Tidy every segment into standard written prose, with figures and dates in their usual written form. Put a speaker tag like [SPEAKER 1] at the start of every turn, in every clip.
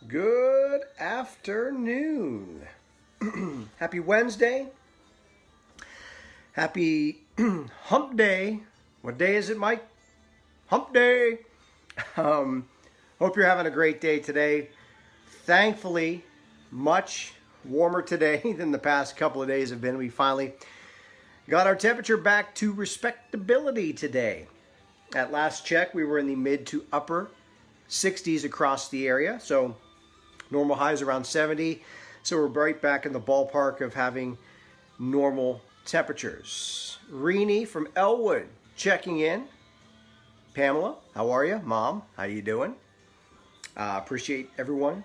[SPEAKER 1] Good afternoon. Happy Wednesday. Happy hump day. What day is it, Mike? Hump day. Hope you're having a great day today. Thankfully, much warmer today than the past couple of days have been. We finally got our temperature back to respectability today. At last check, we were in the mid to upper 60s across the area. So normal highs around 70. So we're right back in the ballpark of having normal temperatures. Renee from Elwood checking in. Pamela, how are you? Mom, how you doing? Appreciate everyone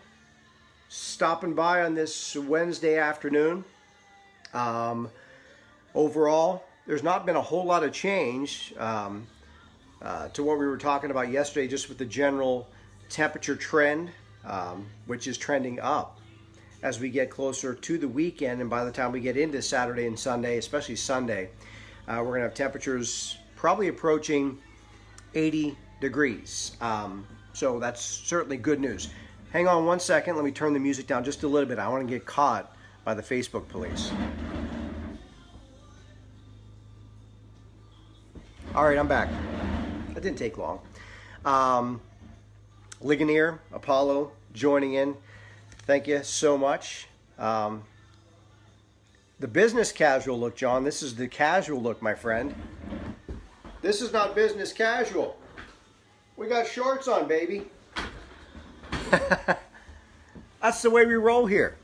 [SPEAKER 1] stopping by on this Wednesday afternoon. Overall, there's not been a whole lot of change to what we were talking about yesterday, just with the general temperature trend, which is trending up as we get closer to the weekend. And by the time we get into Saturday and Sunday, especially Sunday, we're going to have temperatures probably approaching 80 degrees. So that's certainly good news. Hang on one second. Let me turn the music down just a little bit. I want to get caught by the Facebook police. All right, I'm back. That didn't take long. Ligonier, Apollo, joining in. Thank you so much. The business casual look, John. This is the casual look, my friend. This is not business casual. We got shorts on, baby. That's the way we roll here.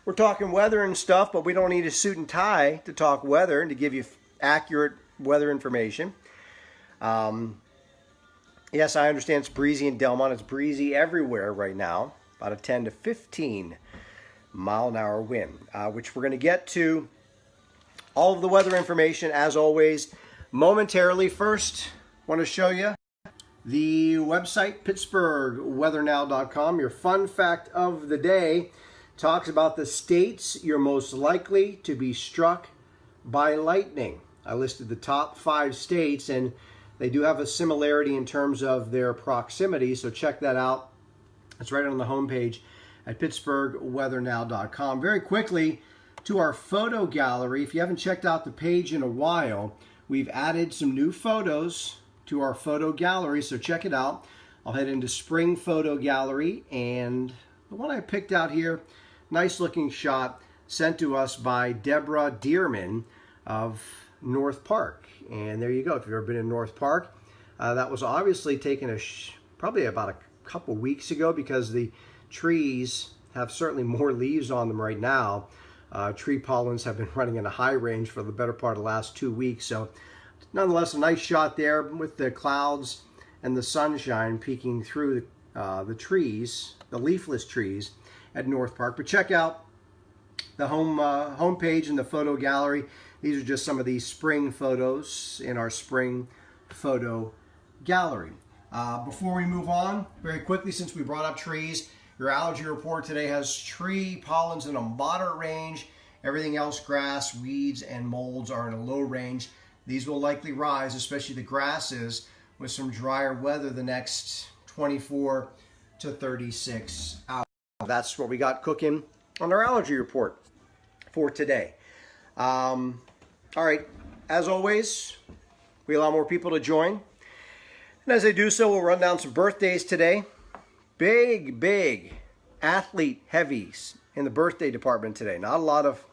[SPEAKER 1] We're talking weather and stuff, but we don't need a suit and tie to talk weather and to give you accurate weather information. Yes, I understand it's breezy in Delmont. It's breezy everywhere right now. About a 10 to 15 mile an hour wind, which we're going to get to all of the weather information as always momentarily. First, I want to show you the website, PittsburghWeatherNow.com. Your fun fact of the day talks about the states you're most likely to be struck by lightning. I listed the top 5 states, and they do have a similarity in terms of their proximity, so check that out. It's right on the homepage at PittsburghWeatherNow.com. Very quickly, to our photo gallery. If you haven't checked out the page in a while, we've added some new photos to our photo gallery, so check it out. I'll head into Spring Photo Gallery, and the one I picked out here, nice looking shot sent to us by Deborah Dearman of North Park. And there you go. If you've ever been in North Park, that was obviously taken probably about a couple weeks ago, because the trees have certainly more leaves on them right now. Tree pollens have been running in a high range for the better part of the last 2 weeks. So nonetheless, a nice shot there with the clouds and the sunshine peeking through the trees, the leafless trees at North Park. But check out the home page and the photo gallery. These are just some of these spring photos in our spring photo gallery. Before we move on, very quickly, since we brought up trees, your allergy report today has tree pollens in a moderate range. Everything else, grass, weeds, and molds, are in a low range. These will likely rise, especially the grasses, with some drier weather the next 24 to 36 hours. That's what we got cooking on our allergy report for today. All right, as always, we allow more people to join. And as they do so, we'll run down some birthdays today. Big athlete heavies in the birthday department today. Not a lot of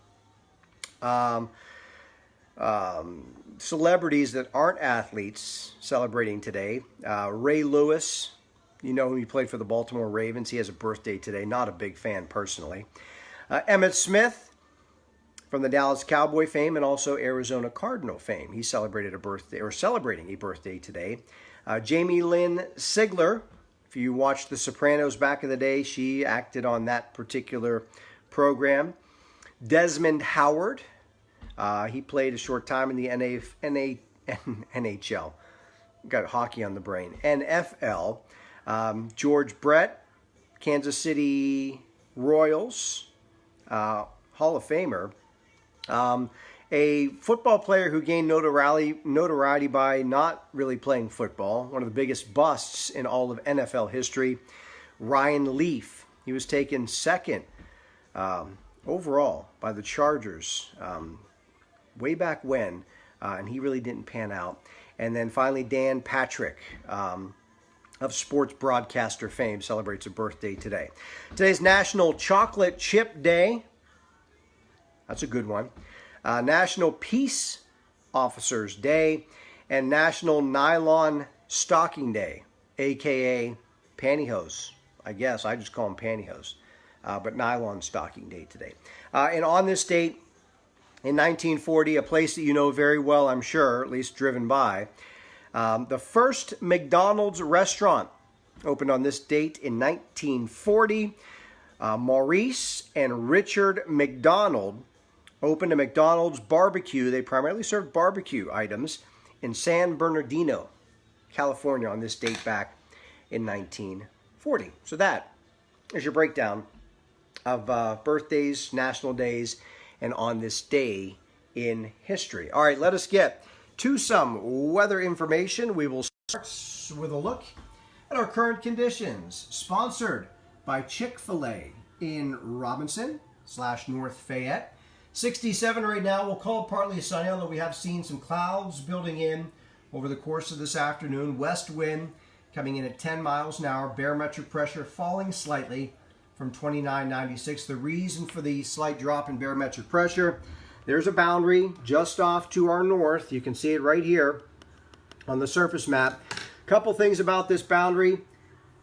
[SPEAKER 1] celebrities that aren't athletes celebrating today. Ray Lewis, you know, he played for the Baltimore Ravens. He has a birthday today. Not a big fan personally. Emmitt Smith from the Dallas Cowboy fame and also Arizona Cardinal fame. He celebrated a birthday, or celebrating a birthday today. Jamie Lynn Sigler, if you watched The Sopranos back in the day, she acted on that particular program. Desmond Howard, he played a short time in the NHL. Got hockey on the brain. NFL. George Brett, Kansas City Royals, Hall of Famer. A football player who gained notoriety by not really playing football. One of the biggest busts in all of NFL history. Ryan Leaf, He was taken second overall by the Chargers way back when, and he really didn't pan out. And then finally, Dan Patrick of sports broadcaster fame celebrates a birthday today. Today's National Chocolate Chip Day. That's a good one. National Peace Officers Day and National Nylon Stocking Day, a.k.a. pantyhose. I guess I just call them pantyhose, but nylon stocking day today. And on this date, in 1940, a place that you know very well, I'm sure, at least driven by, the first McDonald's restaurant opened on this date in 1940. Maurice and Richard McDonald opened a McDonald's barbecue. They primarily served barbecue items in San Bernardino, California on this date back in 1940. So that is your breakdown of birthdays, national days, and on this day in history. All right, let us get to some weather information. We will start with a look at our current conditions, sponsored by Chick-fil-A in Robinson/North Fayette. 67 right now. We'll call it partly sunny, although we have seen some clouds building in over the course of this afternoon. West wind coming in at 10 miles an hour. Barometric pressure falling slightly from 29.96. The reason for the slight drop in barometric pressure, there's a boundary just off to our north. You can see it right here on the surface map. Couple things about this boundary.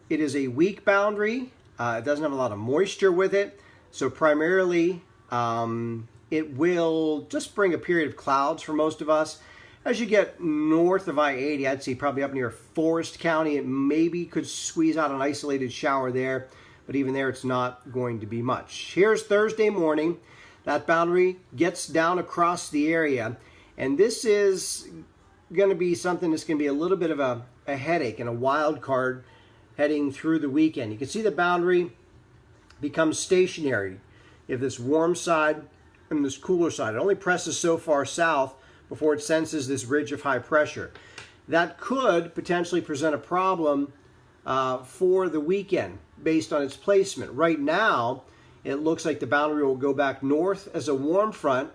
[SPEAKER 1] It is a weak boundary. It doesn't have a lot of moisture with it. So primarily, it will just bring a period of clouds for most of us. As you get north of I-80, I'd say probably up near Forest County, it maybe could squeeze out an isolated shower there. But even there, it's not going to be much. Here's Thursday morning. That boundary gets down across the area. And this is going to be something that's going to be a little bit of a headache and a wild card heading through the weekend. You can see the boundary becomes stationary. You have this warm side and this cooler side. It only presses so far south before it senses this ridge of high pressure. That could potentially present a problem for the weekend based on its placement. Right now, it looks like the boundary will go back north as a warm front.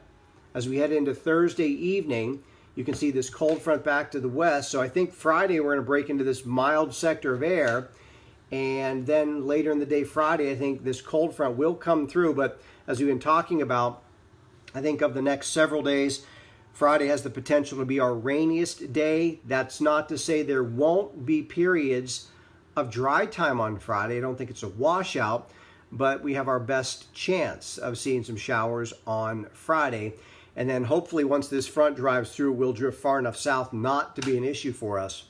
[SPEAKER 1] As we head into Thursday evening, you can see this cold front back to the west. So I think Friday we're going to break into this mild sector of air. And then later in the day, Friday, I think this cold front will come through. But as we've been talking about, I think of the next several days, Friday has the potential to be our rainiest day. That's not to say there won't be periods of dry time on Friday. I don't think it's a washout, but we have our best chance of seeing some showers on Friday. And then hopefully once this front drives through, we'll drift far enough south not to be an issue for us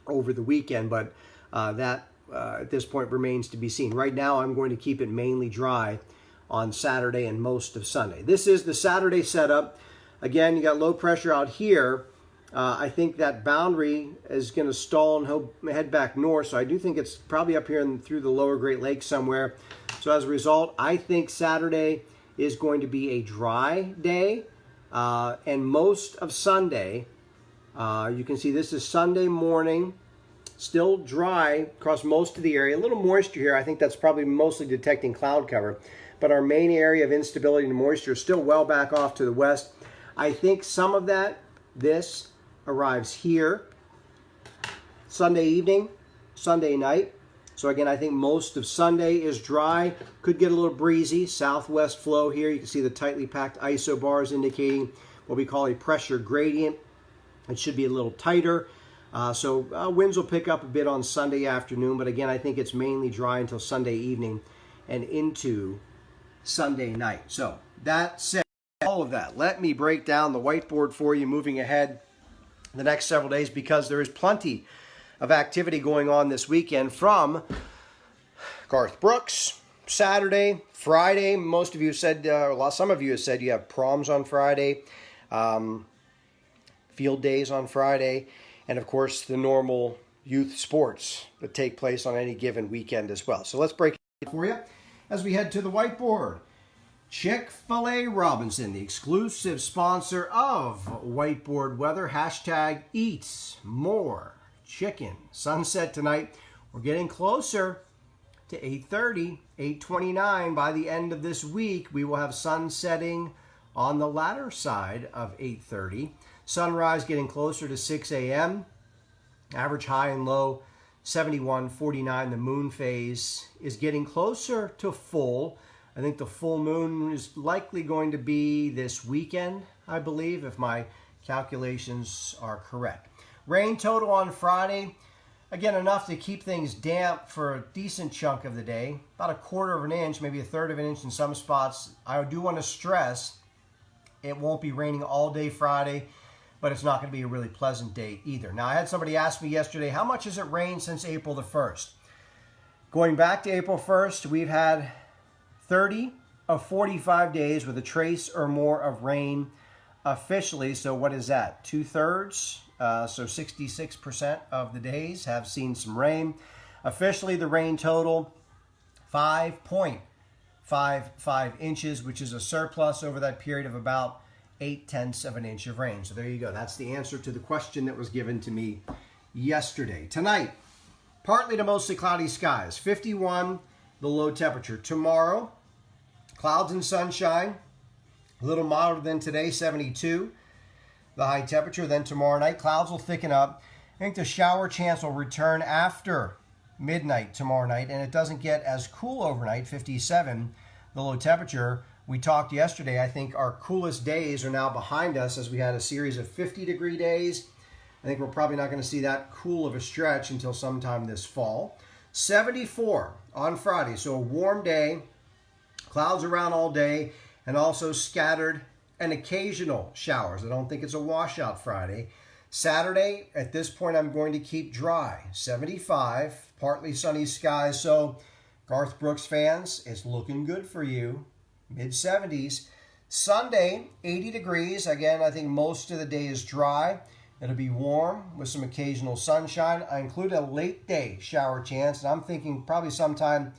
[SPEAKER 1] over the weekend. But that at this point remains to be seen. Right now, I'm going to keep it mainly dry on Saturday and most of Sunday. This is the Saturday setup. Again, you got low pressure out here. I think that boundary is going to stall and head back north. So I do think it's probably up here through the lower Great Lakes somewhere. So as a result, I think Saturday is going to be a dry day. And most of Sunday, you can see this is Sunday morning. Still dry across most of the area. A little moisture here. I think that's probably mostly detecting cloud cover. But our main area of instability and moisture is still well back off to the west. I think some of this arrives here Sunday evening, Sunday night. So again, I think most of Sunday is dry. Could get a little breezy. Southwest flow here. You can see the tightly packed isobars indicating what we call a pressure gradient. It should be a little tighter. So winds will pick up a bit on Sunday afternoon. But again, I think it's mainly dry until Sunday evening and into Sunday night. So that said, all of that, let me break down the whiteboard for you moving ahead the next several days, because there is plenty of activity going on this weekend from Garth Brooks, Saturday, Friday. Most of you said, some of you have said you have proms on Friday, field days on Friday, and of course the normal youth sports that take place on any given weekend as well. So let's break it for you as we head to the whiteboard. Chick-fil-A Robinson, the exclusive sponsor of Whiteboard Weather. Hashtag eats more chicken. Sunset tonight. We're getting closer to 8:30, 8:29. By the end of this week, we will have sun setting on the latter side of 8:30. Sunrise getting closer to 6 a.m. Average high and low 71, 49. The moon phase is getting closer to full. I think the full moon is likely going to be this weekend, I believe, if my calculations are correct. Rain total on Friday, again, enough to keep things damp for a decent chunk of the day. About a quarter of an inch, maybe a third of an inch in some spots. I do want to stress it won't be raining all day Friday, but it's not going to be a really pleasant day either. Now, I had somebody ask me yesterday, how much has it rained since April the 1st? Going back to April 1st, we've had 30 of 45 days with a trace or more of rain officially. So what is that? 2/3, so 66% of the days have seen some rain. Officially, the rain total, 5.55 inches, which is a surplus over that period of about 0.8 of an inch of rain. So there you go. That's the answer to the question that was given to me yesterday. Tonight, partly to mostly cloudy skies, 51 the low temperature. Tomorrow, clouds and sunshine, a little milder than today, 72 the high temperature. Then tomorrow night, clouds will thicken up. I think the shower chance will return after midnight tomorrow night, and it doesn't get as cool overnight, 57 the low temperature. We talked yesterday, I think our coolest days are now behind us as we had a series of 50-degree days. I think we're probably not going to see that cool of a stretch until sometime this fall. 74 on Friday, so a warm day, clouds around all day, and also scattered and occasional showers. I don't think it's a washout Friday. Saturday, at this point, I'm going to keep dry. 75, partly sunny skies. So, Garth Brooks fans, it's looking good for you. Mid-70s. Sunday, 80 degrees. Again, I think most of the day is dry. It'll be warm with some occasional sunshine. I include a late day shower chance, and I'm thinking probably sometime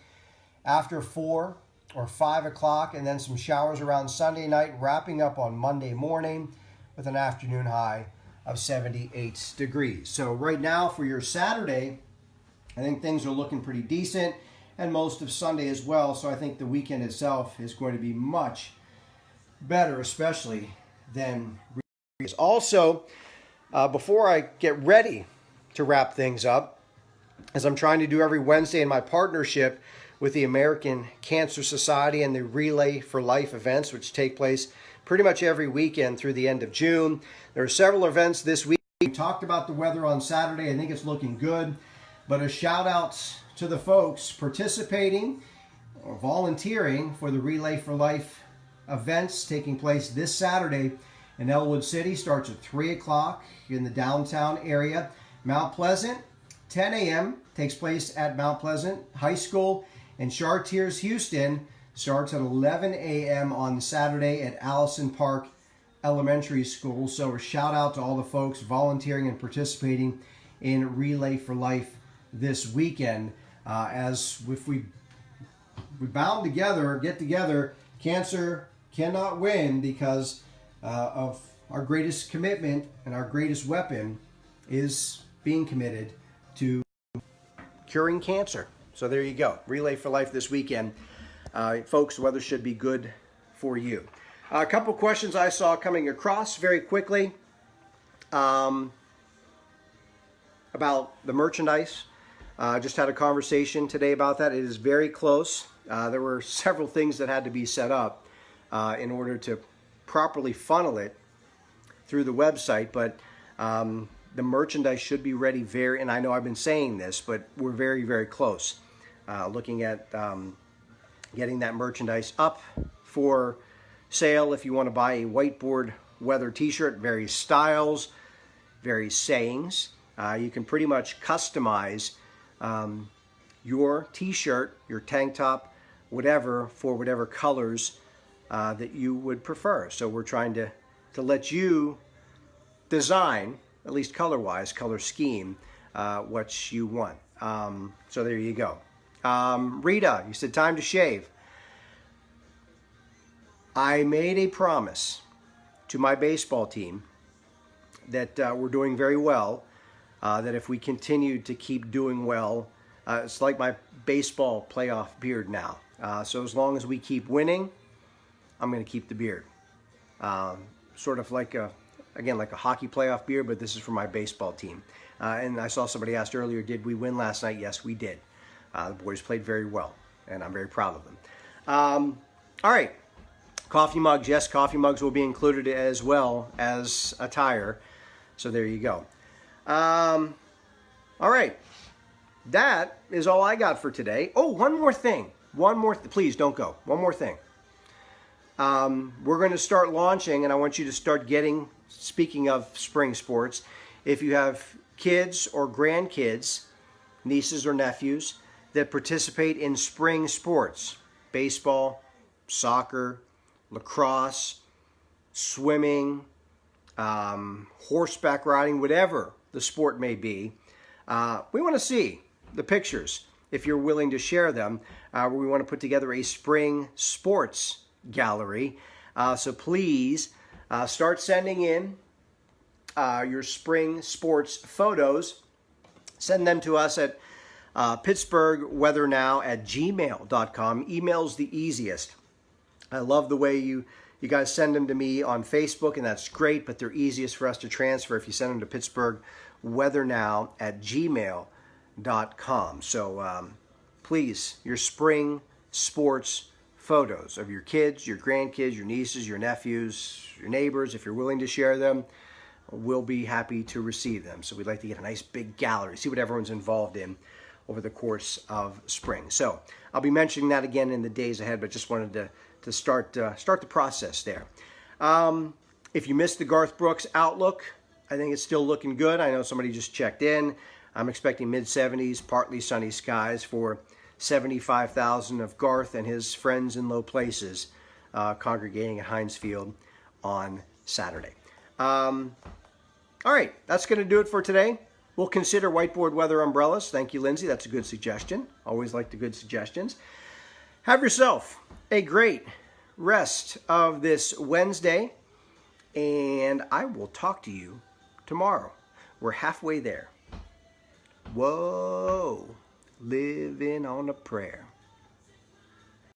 [SPEAKER 1] after 4 or 5 o'clock, and then some showers around Sunday night, wrapping up on Monday morning with an afternoon high of 78 degrees. So right now for your Saturday, I think things are looking pretty decent, and most of Sunday as well. So I think the weekend itself is going to be much better, especially than also, before I get ready to wrap things up, as I'm trying to do every Wednesday in my partnership with the American Cancer Society and the Relay for Life events, which take place pretty much every weekend through the end of June. There are several events this week. We talked about the weather on Saturday. I think it's looking good. But a shout out to the folks participating or volunteering for the Relay for Life events taking place this Saturday in Elwood City. Starts at 3 o'clock in the downtown area. Mount Pleasant, 10 a.m. takes place at Mount Pleasant High School. And Chartiers Houston starts at 11 a.m. on Saturday at Allison Park Elementary School. So a shout out to all the folks volunteering and participating in Relay for Life this weekend. As if we bound together, get together, cancer cannot win because of our greatest commitment, and our greatest weapon is being committed to curing cancer. So there you go. Relay for Life this weekend. Folks, the weather should be good for you. A couple questions I saw coming across very quickly about the merchandise. Just had a conversation today about that. It is very close. There were several things that had to be set up in order to properly funnel it through the website, but the merchandise should be ready and I know I've been saying this, but we're very, very close. Looking at getting that merchandise up for sale. If you want to buy a WhiteBoard weather t-shirt, various styles, various sayings, you can pretty much customize your t-shirt, your tank top, whatever, for whatever colors that you would prefer. So we're trying to let you design, at least color-wise, color scheme, what you want. So there you go. Rita, you said time to shave. I made a promise to my baseball team that we're doing very well, that if we continued to keep doing well, It's like my baseball playoff beard now. So as long as we keep winning, I'm going to keep the beard. Sort of like like a hockey playoff beard, but this is for my baseball team. And I saw somebody asked earlier, did we win last night? Yes, we did. The boys played very well, and I'm very proud of them. All right, coffee mugs. Yes, coffee mugs will be included as well as attire. So there you go. All right, that is all I got for today. Oh, one more thing. Please don't go. One more thing. We're going to start launching, and I want you to start getting, speaking of spring sports, if you have kids or grandkids, nieces or nephews, that participate in spring sports, baseball, soccer, lacrosse, swimming, horseback riding, whatever the sport may be, we want to see the pictures if you're willing to share them. We want to put together a spring sports gallery. So please start sending in your spring sports photos. Send them to us at pittsburghweathernow@gmail.com. Email's the easiest. I love the way you guys send them to me on Facebook, and that's great, but they're easiest for us to transfer if you send them to pittsburghweathernow@gmail.com. So please, your spring sports photos of your kids, your grandkids, your nieces, your nephews, your neighbors, if you're willing to share them, we'll be happy to receive them. So we'd like to get a nice big gallery, see what everyone's involved in over the course of spring. So I'll be mentioning that again in the days ahead, but just wanted to start the process there. If you missed the Garth Brooks outlook, I think it's still looking good. I know somebody just checked in. I'm expecting mid-70s, partly sunny skies for 75,000 of Garth and his friends in low places congregating at Heinz Field on Saturday. All right, that's going to do it for today. We'll consider whiteboard weather umbrellas. Thank you, Lindsay. That's a good suggestion. Always like the good suggestions. Have yourself a great rest of this Wednesday, and I will talk to you tomorrow. We're halfway there. Whoa, living on a prayer.